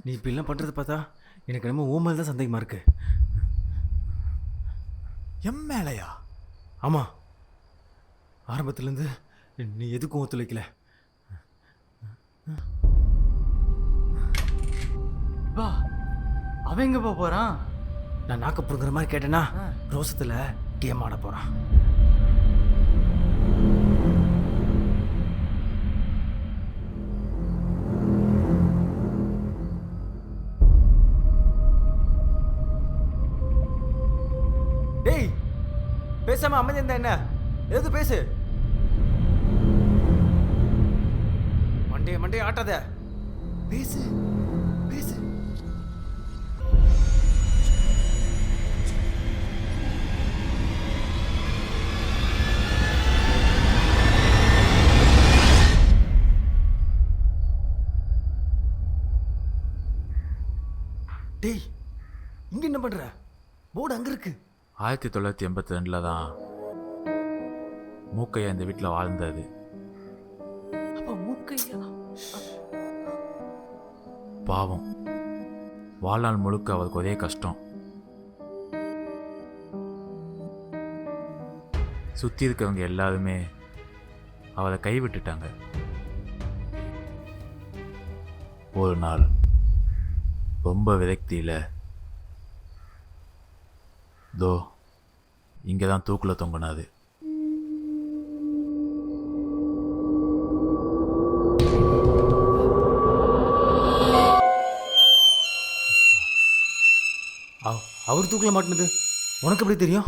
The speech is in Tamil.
நீ இப்படிலாம் பண்ணுறது பார்த்தா எனக்கு என்னமோ ஓ மேலே தான் சந்தேகமாக இருக்கு. எம் மேலையா? ஆமாம், ஆரம்பத்துலேருந்து நீ எதுக்கும் ஒத்துழைக்கல. பா அவன் எங்கப்பா போறான்? நான் நாக்க புடுங்குற மாதிரி கேட்டேன்னா ரோசத்தில் கேம் ஆட போகிறான். டேய், பேசாம அமைதி இருந்தா என்ன? எது பேசு. மண்டே ஆட்டாத. பேசு பேசு. டேய், இங்க என்ன பண்ற? போர்டு அங்க இருக்கு. 1982 தான் மூக்கையா இந்த வீட்டில் வாழ்ந்தது. அப்ப மூக்கையா? பாவம், வாழ்நாள் முழுக்க அவருக்கு ஒரே கஷ்டம். சுற்றி இருக்கவங்க எல்லாருமே அவரை கைவிட்டுட்டாங்க. ஒரு நாள் ரொம்ப விரக்தியில் தோ இங்கே தான் தூக்கில் தொங்கினாது. அவர் தூக்கில் மாட்டினது உனக்கு எப்படி தெரியும்?